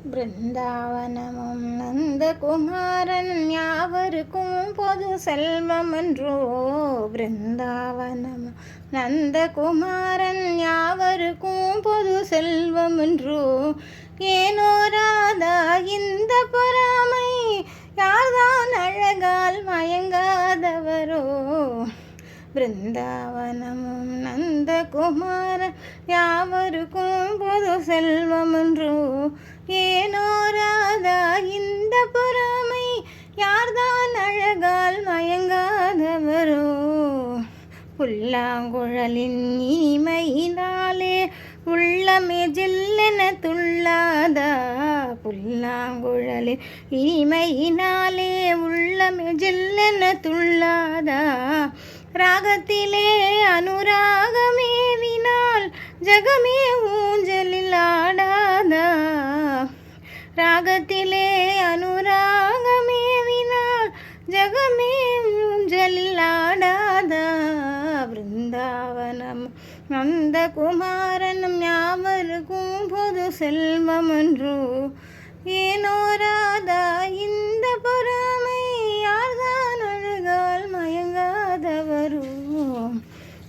பிருந்தாவனமும் நந்தகுமாரன் யாவருக்கும் பொது செல்வமன்றோ. பிருந்தாவனமும் நந்தகுமாரன் யாவருக்கும் பொது செல்வமன்றோ. ஏனோ ராதா இந்த பொறாமை, யார்தான் அழகால் மயங்காதவரோ. பிருந்தாவனமும் நந்தகுமாரன் யாவருக்கும் பொது செல்வமன்றோ. ஏனோ ராதா இந்த பொறாமை, யார்தான் அழகால் மயங்காதவரோ. புல்லாங்குழலின் இனிமையினாலே உள்ளமே ஜில்லென துள்ளாதா. புல்லாங்குழலின் இனிமையினாலே உள்ளமே ஜில்லென துள்ளாதா. ராகத்திலே அனுராகமேவினால் ஜகமே ஊஞ்சலில் ஆடாதா. ராகத்திலே அனுராகமேவினால் ஜகமே ஊஞ்சலில் ஆடாதா. பிருந்தாவனம் நந்தகுமாரனும் யாவருக்கும் பொது செல்வமன்றோ. ஏனோ ராதா இந்த பொறாமை, யார்தான் அழகால் மயங்காதவரோ.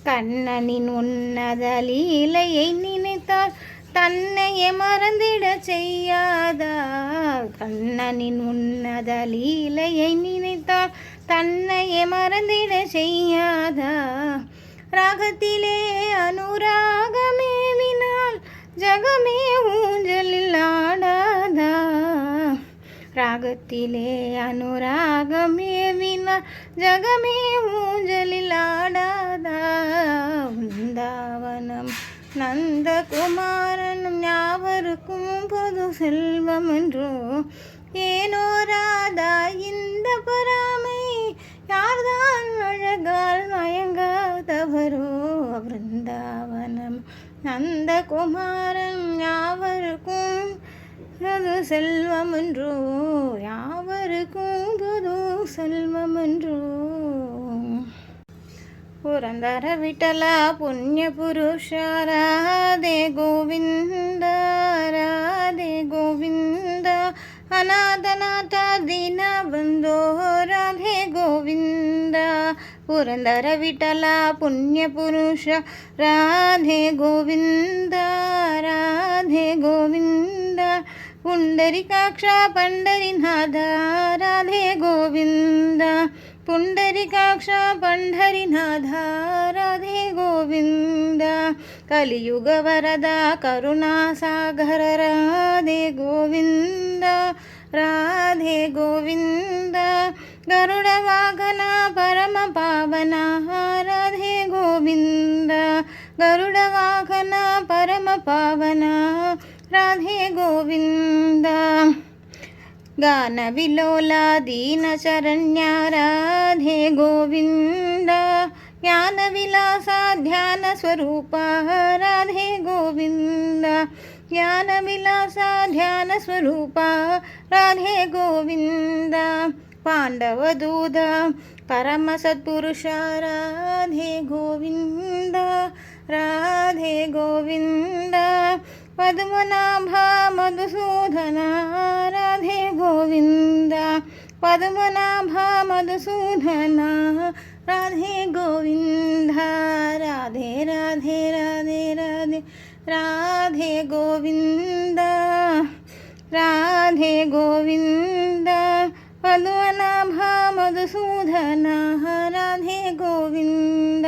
கண்ணனின் உன்னத லீலையை நினைத்தால் தன்னையே மறந்திட செய்யாதா. கண்ணனின் உன்னத லீலையை நினைத்தால் தன்னையே மறந்திட செய்யாதா. ராகத்திலே அனுராகமேவினால் ஜகமே ஊஞ்சலில் ஆடாதா. ராகத்திலே அனுராகமேவினால் ஜகமே ஊஞ்சலில் ஆடாதா. பிருந்தாவனம் நந்தகுமாரனும் யாவருக்கும் பொது செல்வமன்றோ. ஏனோ ராதா இந்த பொறாமை, யார்தான் அழகால் மயங்காதவரோ. பிருந்தாவனம் நந்தகுமாரன் யாவருக்கும் பொது செல்வமன்றோ. யாவருக்கும் பொது செல்வமன்றோ. ಪುರಂದರ ವಿಠಲ ಪುಣ್ಯ ಪುರುಷ ರಾಧೆ ಗೋವಿಂದ ರಾಧೆ ಗೋವಿಂದ. ಅನಾಥನಾಥ ದೀನ ಬಂಧೋ ರಾಧೆ ಗೋವಿಂದ. ಪುರಂದರ ವಿಠಲ ಪುಣ್ಯ ಪುರುಷ ರಾಧೆ ಗೋವಿಂದ ರಾಧೆ ಗೋವಿಂದ. ಪುಂಡರಿಕಾಕ್ಷ ಪಂಡರಿನಾಥ ರಾಧೆ ಗೋವಿಂದ. ಪುಂಡರಿಕಾಕ್ಷ ಪಂಡರಿನಾಥ ರಾಧೆ ಗೋವಿಂದ. ಕಲಿಯುಗ ವರದ ಕರುಣಾಸಾಗರ ರಾಧೆ ಗೋವಿಂದ ರಾಧೆ ಗೋವಿಂದ. ಗರುಡ ವಾಹನ ಪರಮ ಪಾವನ ರಾಧೆ ಗೋವಿಂದ. ಗರುಡ ವಾಹನ ಪರಮ ಪಾವನ ರಾಧೆ ಗೋವಿಂದ. ಗಾನ ವಿಲೋಲ ದೀನ ಶರಣ್ಯ ರಾಧೆ ಗೋವಿಂದ. ಜ್ಞಾನ ವಿಲಾಸ ಧ್ಯಾನ ಸ್ವರೂಪ ರಾಧೆ ಗೋವಿಂದ. ಜ್ಞಾನ ವಿಲಾಸ ಧ್ಯಾನ ಸ್ವರೂಪ ರಾಧೆ ಗೋವಿಂದ. ಪಾಂಡವ ದೂತ ಪರಮ ಸತ್ಪುರುಷ ರಾಧೆ ಗೋವಿಂದ ರಾಧೆ ಗೋವಿಂದ. ಪದ್ಮನಾಭ ಮಧುಸೂದನ ರಾಧೆ ಗೋವಿಂದ. ಪದ್ಮನಾಭ ಮಧುಸೂದನ ರಾಧೆ ಗೋವಿಂದ. ರಾಧೆ ರಾಧೆ ರಾಧೆ ರಾಧೆ ರಾಧೆ ಗೋವಿಂದ ರಾಧೆ ಗೋವಿಂದ. ಪದ್ಮನಾಭ ಮಧುಸೂದನ ರಾಧೆ ಗೋವಿಂದ.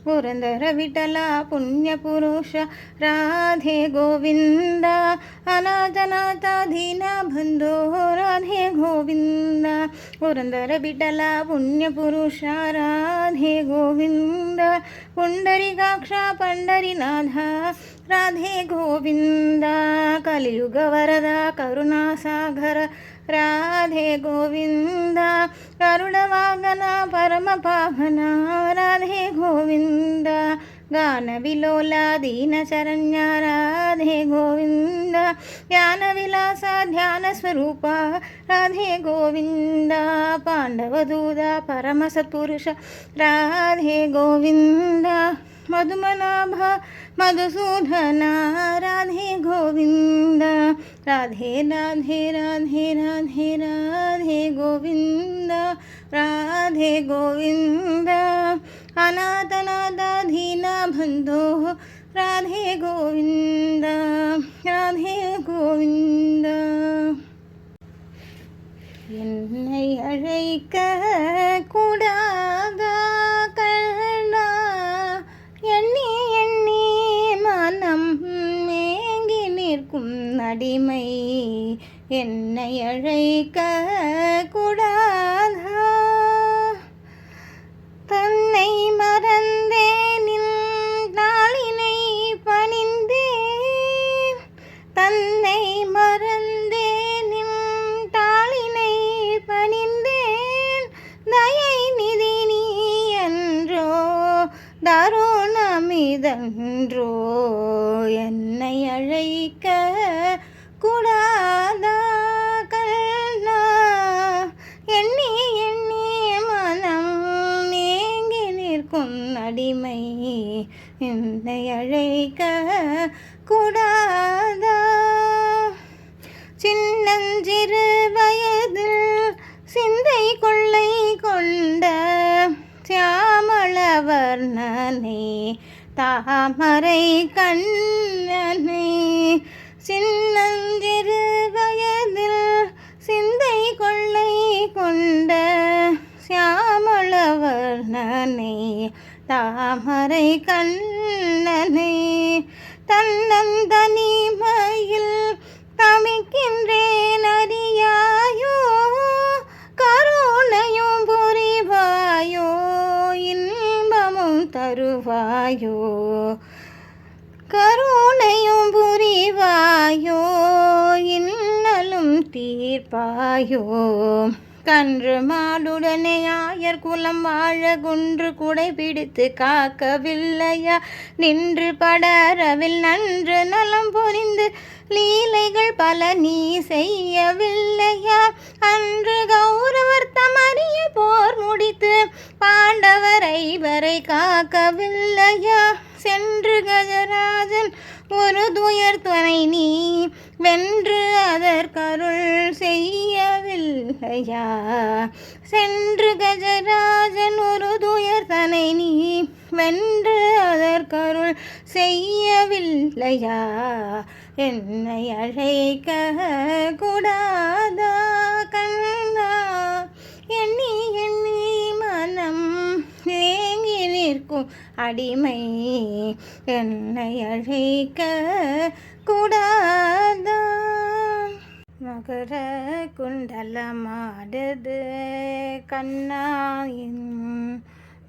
ಪುರಂದರ ವಿಠಲ ಪುಣ್ಯ ಪುರುಷ ರಾಧೆ ಗೋವಿಂದ. ಅನಾಥನಾಥ ದೀನ ಬಂಧೋ ರಾಧೆ ಗೋವಿಂದ. ಪುರಂದರ ವಿಠಲ ಪುಣ್ಯ ಪುರುಷ ರಾಧೆ ಗೋವಿಂದ. ಪುಂಡರಿಕಾಕ್ಷ ಪಂಡರಿನಾಥ ರಾಧೆ ಗೋವಿಂದ. ಕಲಿಯುಗ ವರದ ಕರುಣಾಸಾಗರ ರಾಧೆ ಗೋವಿಂದ. ಗರುಡ ವಾಹನ ಪರಮ ಪಾವನ ರಾಧೆ ಗೋವಿಂದ. ಗಾನ ವಿಲೋಲ ದೀನ ಶರಣ್ಯ ರಾಧೆ ಗೋವಿಂದ. ಜ್ಞಾನ ವಿಲಾಸ ಧ್ಯಾನ ಸ್ವರೂಪ ರಾಧೆ ಗೋವಿಂದ. ಪಾಂಡವ ದೂತ ಪರಮ ಸತ್ಪುರುಷ ರಾಧೆ ಗೋವಿಂದ. मधुमनाभ मधुसूदन राधे गोविंद राधे राधे राधे राधे राधे गोविंद राधे गोविंद अनाथनाथ दीनबन्धो राधे गोविंद राधे गोविंद என்னை அழைக்க கூடாதா கண்ணா எண்ணி எண்ணி மனம் ஏங்கி நிற்கும் அடிமை என்னை அழைக்க கூடாதா தன்னை மறந்தேன் நாளினை பணிந்தேன் தன்னை மறந்தேன் தாளினை பணிந்தேன் தயை நிதி நீ என்றோ தருணமிதன்றோ என்னை அழைக்க கூடாதா கண்ணா எண்ணி எண்ணி மனம் ஏங்கி நிற்கும் அடிமை என்னை அழைக்க கூடாதா சின்னஞ்சிறு வயதில் சிந்தை கொள்ளை கொண்ட சியாமளவர்ணனே தாமரை கண்ணனே சின்னஞ்சிறு வயதில் சிந்தை கொள்ளை கொண்ட சியாமளவர்ணனே தாமரை கண்ணனே தன்னந்தனிமையில் தமிக்கின்றேன் அறியாயோ கருணையும் புரிவாயோ இன்பமும் தருவாயோ கருணையும் புரிவாயோ இன்னலும் தீர்ப்பாயோ கன்று மாடுடனே ஆயர் குலம் வாழ குன்று குடை பிடித்து காக்கவில்லையா நின்று படரவில் நன்று நலம் புரிந்து லீலைகள் பல நீ செய்யவில்லையா அன்று கௌரவர் தமறிய போர் முடித்து பாண்டவர் ஐவரை காக்கவில்லையா சென்று கஜராஜன் ஒரு துயர் துணை நீ வென்று அதற்கருள் செய்யவில்லையா சென்று கஜராஜன் ஒரு துயர் தனை நீ வென்று அதற்கருள் செய்யவில்லையா என்னை அழைக்க கூடாதா கண்ணா எண்ணி எண்ணி மனம் ஏங்கி நிற்கும் அடிமை என்னை அழைக்க கூடாதா மகர குண்டலமாடுது கண்ணாயின்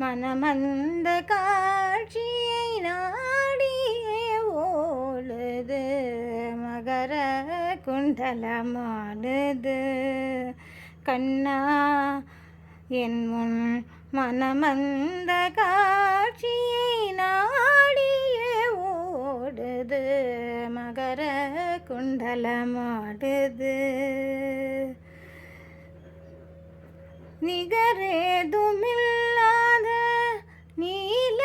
மனமந்த காட்சியை நாடியே ஓடுது மகர குண்டலமாடுது கண்ணா என் முன் மனமந்த காட்சியை நாடியே ஓடுது மகர குண்டலமாடுது நிகரேதுமில்லாத நீலப்பட்டாடையுடன்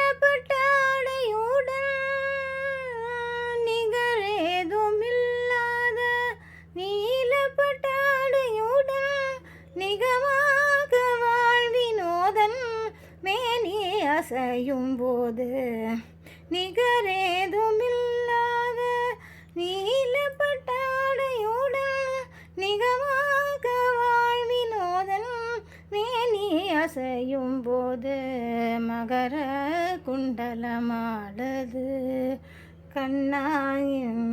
நிகரேதுமில்லாத நீலப்பட்டாடையுடன் நிகமாக வாழ்வினோதன் மேனி அசையும் போது நிகரேதுமில்லாத நீலப்பட்டாடையுடன் நிகமாக வாழ்வினோதன் மேனி அசையும் போது மகர குண்டலமாடுது கண்ணாயின்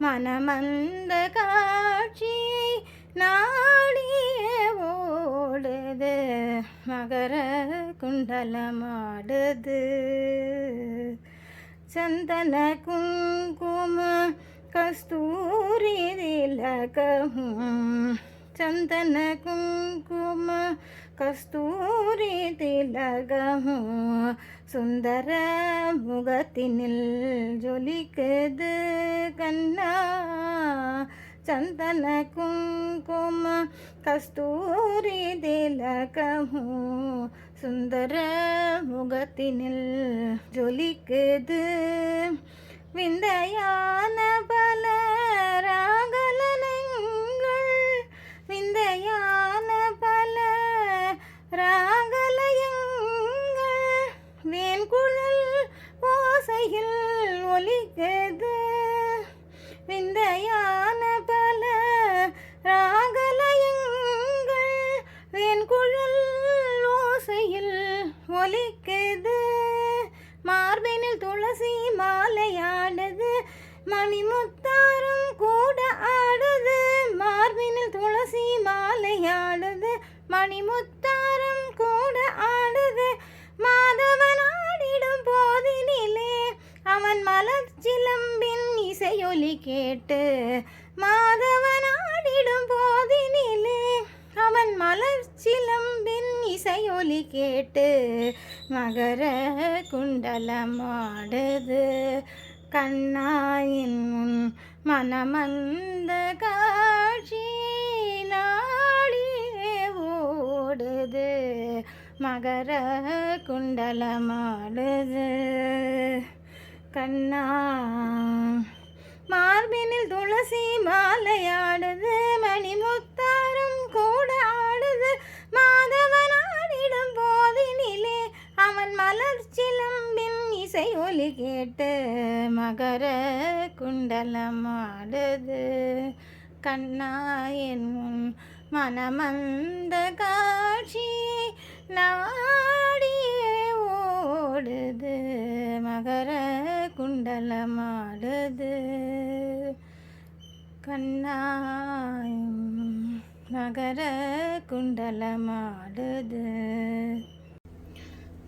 மனமந்த காட்சியை நாடியே ஓடுது மகர குண்டலமாடுது சந்தன குங்கும கஸ்தூரி திலகமும் சந்தன குங்கும கஸ்தூரி திலகமும் சுந்தர முகத்தினில் ஜொலிக்குது கண்ணா சந்தன குங்கும கஸ்தூரி திலகமும் சுந்தர முகத்தினில் ஜொலிக்குது விந்தையான பல ராகலயங்கள், விந்தையான பல ராகலயங்கள், வேன்குழல் ஓசையில் ஒலிக்குது விந்தையான பல ராகலயங்கள், வேன்குழல் ஓசையில் ஒலிக்குது. மார்பினில் துளசி மாலையாடுது, மணிமுத்தாரம் கூட ஆடுது. மார்பினில் துளசி மாலையாடுது, மணிமுத்தாரம் கூட ஆடுது. மாதவன் ஆடிடும் போதினிலே அவன் மலர் சிலம்பின் இசையொலி கேட்டு, மாதவன் ஆடிடும் போதினிலே அவன் மலர் சிலம்பின் இசையொலி கேட்டு, மகர குண்டலமாடுது கண்ணாயின் முன் மனமந்த காட்சி நாடியே ஓடுது. மகர குண்டலமாடுது கண்ணா. மார்பினில் துளசி மாலையாடுது, மணிமுத்தாரம் கூட ஆடுது. மாதவன் ஆடிடும் போதினிலே அவன் மலர் சிலம்பின் இசை ஒலி கேட்டு, மகர குண்டலமாடுது கண்ணா என் முன் மனமந்த காட்சி நாடியே ஓடுது. மகர குண்டலமாடுது கண்ணா, மகர குண்டலமாடுது.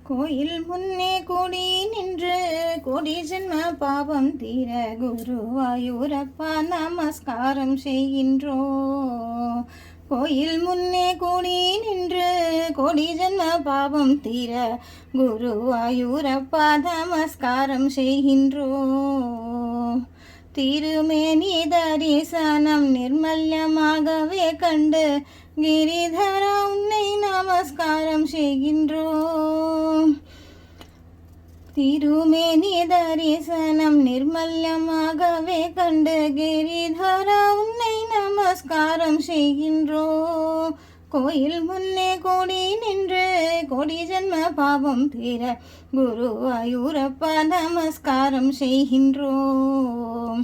கோயில் முன்னே கூடி நின்று கோடி ஜென்ம பாவம் தீர குருவாயூரப்பா நமஸ்காரம் செய்கின்றோம். கோயில் முன்னே கூடி நின்று கோடி ஜென்ம பாவம் தீர குருவாயூரப்பா நமஸ்காரம் செய்கின்றோம். திருமேனி தரிசனம் நிர்மல்யமாகவே கண்டு கிரிதர உன்னை நமஸ்காரம் செய்கின்றோம். திருமேனி தரிசனம் நிர்மல்யமாகவே கண்டு கிரிதர உன்னை நமஸ்காரம் செய்கின்றோம். கோயில் முன்னே கோடி நின்று கோடி ஜென்ம பாவம் தீர குருவாயூரப்பா நமஸ்காரம் செய்கின்றோம்.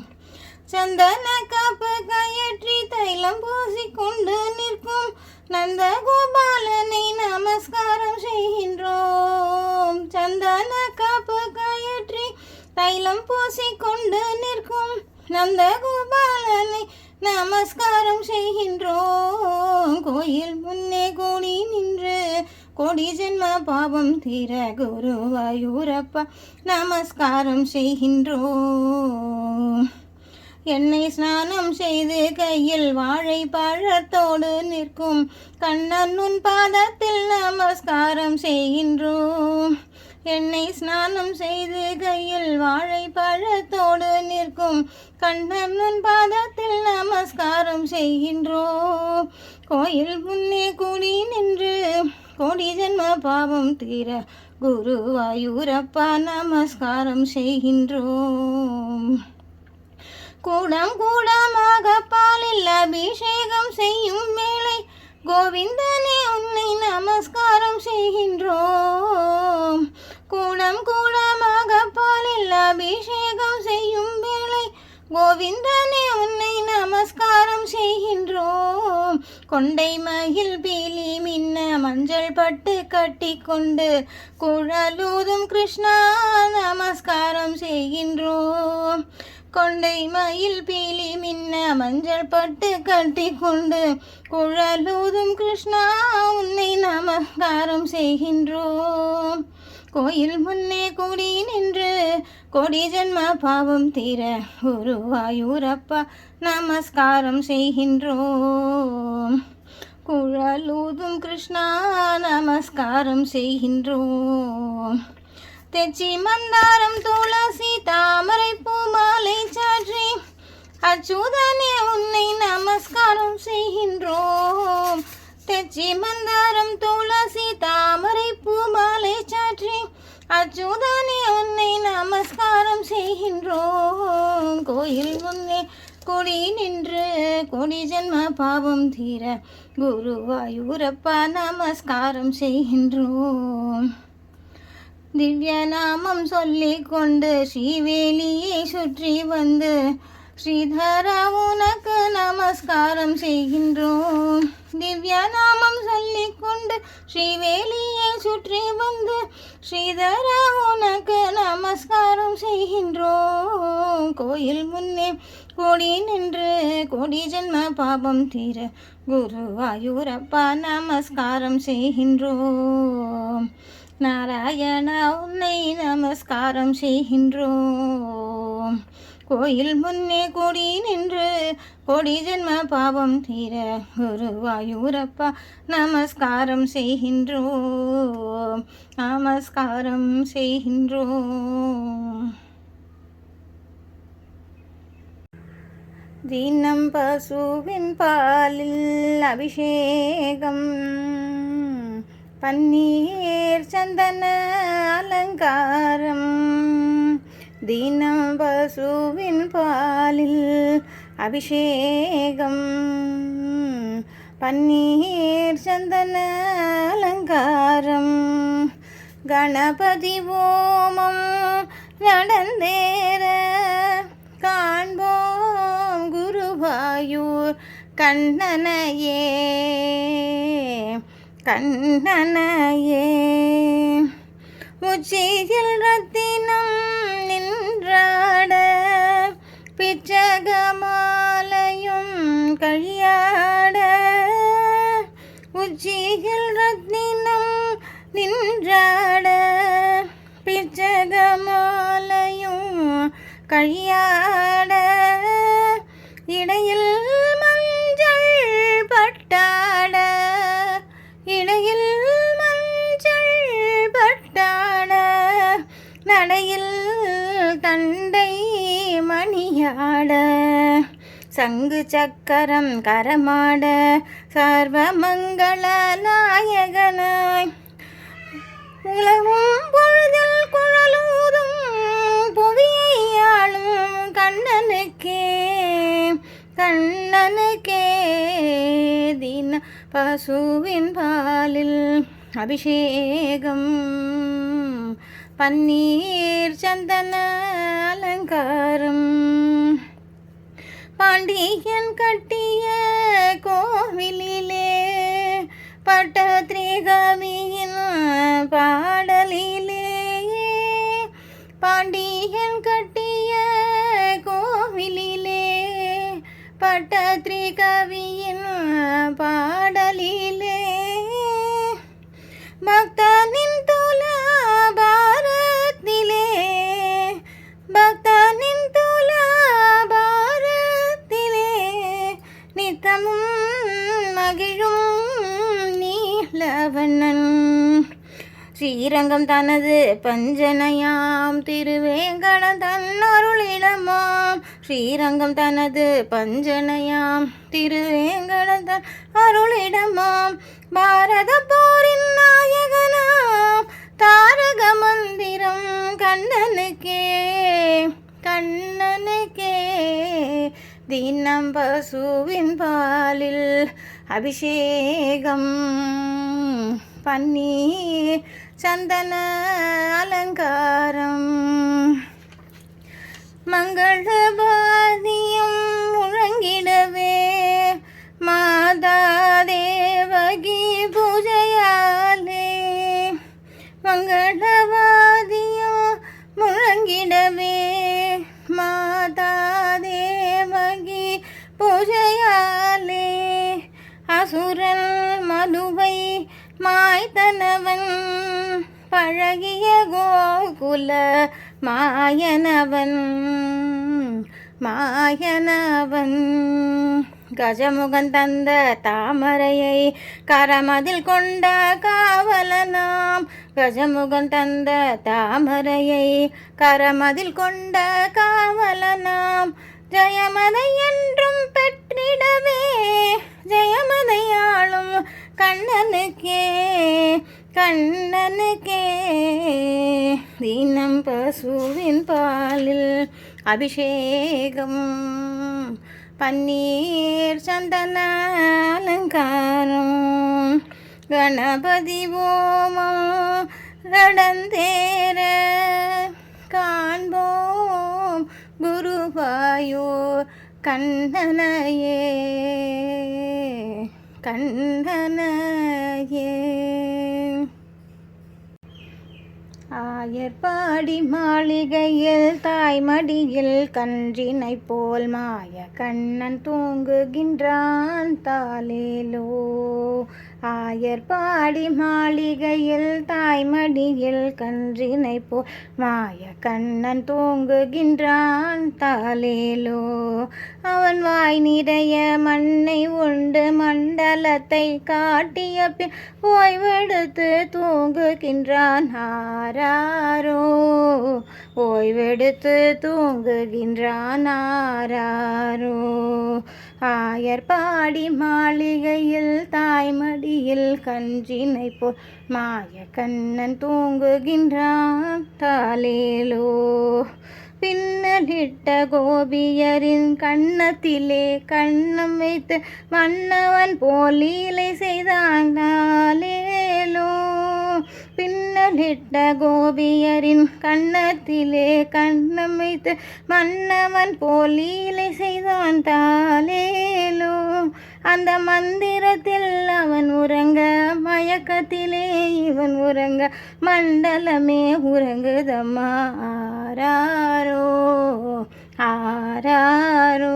சந்தன காப்பு கயற்றி தைலம் பூசிக்கொண்டு நிற்கும் நந்த கோபாலனை நமஸ்காரம் செய்கின்றோம். சந்தன காப்பு கயற்றி தைலம் பூசிக்கொண்டு நிற்கும் நந்த கோபாலனை நமஸ்காரம் செய்கின்றோம். கோயில் முன்னே கூடி நின்று கோடி ஜென்ம பாவம் தீர குருவாயூரப்பா நமஸ்காரம் செய்கின்றோம். எண்ணெய் ஸ்நானம் செய்து கையில் வாழை பழத்தோடு நிற்கும் கண்ணன் உன் பாதத்தில் நமஸ்காரம் செய்கின்றோம். எண்ணெய் ஸ்நானம் செய்து கையில் வாழை பழத்தோடு நிற்கும் கண்ணன் உன் பாதத்தில் நமஸ்காரம் செய்கின்றோம். கோயில் முன்னே கூடி நின்று கோடி ஜென்ம பாவம் தீர குருவாயூரப்பா நமஸ்காரம் செய்கின்றோம். கூடம் கூடமாக பாலில் அபிஷேகம் செய்யும் வேளை கோவிந்தனே உன்னை நமஸ்காரம் செய்கின்றோம். கூடம் கூடமாக பாலில் அபிஷேகம் செய்யும் வேளை கோவிந்தனே உன்னை நமஸ்காரம் செய்கின்றோம். கொண்டை மயில் பீலி மின்ன மஞ்சள் பட்டு கட்டி கொண்டு குழலூதும் கிருஷ்ணா நமஸ்காரம் செய்கின்றோம். கொண்டை மயில் பீலி மின்ன மஞ்சள் பட்டு கட்டி கொண்டு குழலூதும் கிருஷ்ணா உன்னை நமஸ்காரம் செய்கின்றோம். கோயில் முன்னே கூடி நின்று கோடி ஜென்ம பாவம் தீர குருவாயூரப்பா நமஸ்காரம் செய்கின்றோம். குழலூதும் கிருஷ்ணா நமஸ்காரம் செய்கின்றோம். தெச்சி மந்தாரம் துளசி தாமரை பூ மாலை சாற்றி அச்சுதனே உன்னை நமஸ்காரம் செய்கின்றோம். தெச்சி மந்தாரம் துளசி தாமரை பூ அச்சுதானே உன்னை நமஸ்காரம் செய்கின்றோம். கோயில் முன்னே கொடி நின்று கொடி ஜென்ம பாவம் தீர குருவாயூரப்பா நமஸ்காரம் செய்கின்றோம். திவ்ய நாமம் சொல்லிக்கொண்டு ஸ்ரீவேலியை சுற்றி வந்து ஸ்ரீதரா உனக்கு நமஸ்காரம் செய்கின்றோம். திவ்ய நாமம் சொல்லிக்கொண்டு ஸ்ரீவேலியை சுற்றி வந்து ஸ்ரீதரா உனக்கு நமஸ்காரம் செய்கின்றோம். கோயில் முன்னே கொடி நின்று கொடி ஜென்ம பாபம் தீர குருவாயூரப்பா நமஸ்காரம் செய்கின்றோம். நாராயணா உன்னை நமஸ்காரம் செய்கின்றோம். கோயில் முன்னே கொடி நின்று கொடி ஜென்ம பாவம் தீர குருவாயூரப்பா நமஸ்காரம் செய்கின்றோம். நமஸ்காரம் செய்கின்றோம். தினம் பசுவின் பாலில் அபிஷேகம் பன்னீர் சந்தன அலங்காரம். தினம் பசுவின் பாலில் அபிஷேகம் பன்னீர் சந்தன அலங்காரம். கணபதி ஓமம் நடந்தேற காண்போம் குருவாயூர் கண்ணனையே கண்ணனையே. உச்சியில் ரத்தினம் நின்றாட பிச்சகமாலையும் கழியாட. உச்சியில் ரத்தினம் நின்றாட பிச்சகமாலையும் கழியாட. இடையில் மஞ்சள் பட்டாட இடையில் மஞ்சள் பட்டாட. நடையில் தண்டை மணியாட. சங்கு சக்கரம் கரமாட சர்வமங்கள நாயகனாய். உலகும் பொழுதில் குழலூதும் புவியாளும் கண்ணனுக்கே கண்ணனுக்கே. தின பசுவின் பாலில் அபிஷேகம் பன்னீர் சந்தன அலங்காரம். பாண்டியன் கட்டிய கோவிலிலே பட்டத்ரிகவியின் பாடலிலே. பாண்டியன் கட்டிய கோவிலிலே பட்டத்ரிகவியின் பாடலிலே. பக்தனின் துலாபாரத்திலே பக்தனின் துலாபாரத்திலே நித்தமும் மகிழும் நீலவண்ணன். ஸ்ரீரங்கம் தனது பஞ்சனையாம் திருவேங்கடம் தன்னருளிடமாம். ஸ்ரீரங்கம் தனது பஞ்சனையாம் திருவேங்கடம் தன் அருளிடமாம். பாரத போரின் நாயகனாம் தாரக மந்திரம் கண்ணனுக்கே கண்ணனுக்கே. தினம் பசுவின் பாலில் அபிஷேகம் பன்னீர் சந்தன அலங்காரம். மங்களபாதியம் முழங்கிடவே மாதா தேவகி பூஜையாலே. மங்களவாதியம் முழங்கிடவே மாதா தேவகி பூஜையாலே. அசுரன் மதுவை மாய்த்தனவன் பழகிய கோகுல மாயனவன் மாயனவன். கஜமுகன் தந்த தாமரையை கரமதில் கொண்ட காவலனாம். கஜமுகன் தந்த தாமரையை கரமதில் கொண்ட காவலனாம். ஜெயமதை என்றும் பெற்றிடவே ஜெயமதையாளும் கண்ணனுக்கே கண்ணனுக்கே தினம் பசுவின் பாலில் அபிஷேகம், பன்னீர் சந்தன அலங்காரம், கணபதி ஓமம் நடந்தேற காண்போம் குருவாயூர் கண்ணனையே கண்ணனையே. ஆயர்பாடி மாளிகையில் தாய்மடியில் கன்றினை போல் மாய கண்ணன் தூங்குகின்றான் தாலேலோ. ஆயர்பாடி மாளிகையில் தாய்மடியில் கன்றினை போல் மாய கண்ணன் தூங்குகின்றான் தாலேலோ. அவன் வாய் நிறைய மண்ணை உண்டு மண்டலத்தை காட்டிய பின் ஓய்வெடுத்து தூங்குகின்றான் ஆராரோ. ஓய்வெடுத்து தூங்குகின்றான் ஆராரோ. ஆயர்பாடி மாளிகையில் தாய்மடியில் கன்றினை போல் மாய கண்ணன் தூங்குகின்றான் தாலேலோ. பின்னலிட்ட கோபியரின் கண்ணத்திலே கண்ணம் வைத்து மன்னவன் போல் லீலை செய்தான் தாலேலோ. பின்னலிட்ட கோபியரின் கண்ணத்திலே கண்ணம் வைத்து மன்னவன் போல் லீலை செய்தான் தாலேலோ. அந்த மந்திரத்தில் அவன் உறங்க மயக்கத்திலே இவன் உறங்க மண்டலமே உறங்குதம்மா ஆராரோ ஆராரோ.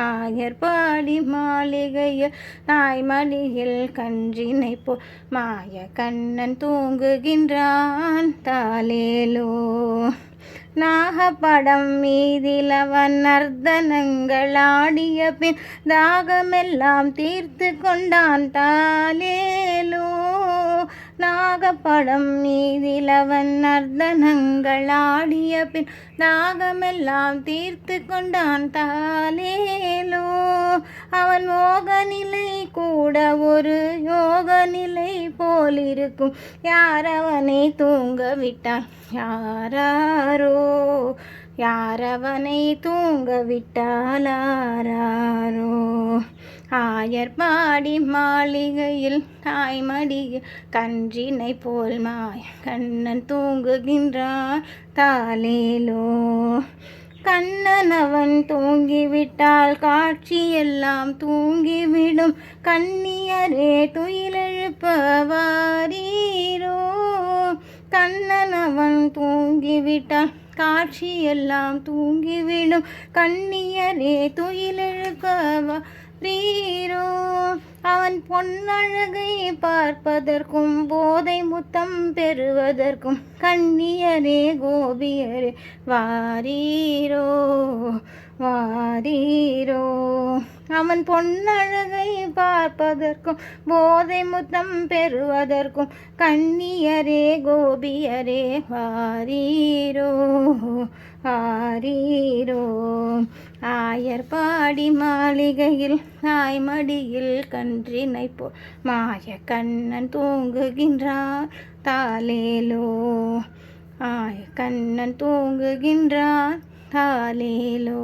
ஆயர்பாடி மாளிகையில் தாய்மடியில் கன்றினை போல் மாய கண்ணன் தூங்குகின்றான் தாலேலோ. நாகப்படம் மீதில் அவன் நர்த்தனங்கள் ஆடிய பின் தாகமெல்லாம் தீர்த்து கொண்டான் தாலேலோ. நாகப்படம் மீதில் அவன் நர்த்தனங்கள் ஆடிய பின் தாகமெல்லாம் தீர்த்து கொண்டான் தாலேலோ. அவன் மோக நிலை கூட ஒரு யோக நிலை போலிருக்கும், யார் அவனை தூங்க விட்டான் யாராரோ. யாரவனை தூங்க விட்டாலாரோ. ஆயர்பாடி மாளிகையில் தாய்மடியில் கன்றினை போல் மாய கண்ணன் தூங்குகின்றான் தாலேலோ. கண்ணன் அவன் தூங்கிவிட்டால் காட்சியெல்லாம் தூங்கிவிடும், கண்ணியரே துயிலெழுப்ப வாரீரோ. கண்ணன் அவன் தூங்கிவிட்டால் காட்சியெல்லாம் தூங்கிவிடும், கண்ணியரே துயிலெழுப்ப வாரீரோ. அவன் பொன்னழகை பார்ப்பதற்கும் போதை முத்தம் பெறுவதற்கும் கண்ணியரே கோபியரே வாரீரோ வாரீரோ. அவன் பொன்னழகை பார்ப்பதற்கும் போதை முத்தம் பெறுவதற்கும் கண்ணியரே கோபியரே வாரீரோ வாரீரோ. ஆயர்பாடி மாளிகையில் தாய்மடியில் கன்றினை போல் மாய கண்ணன் தூங்குகின்றான் தாலேலோ. ஆய கண்ணன் தூங்குகின்றான் தாலேலோ.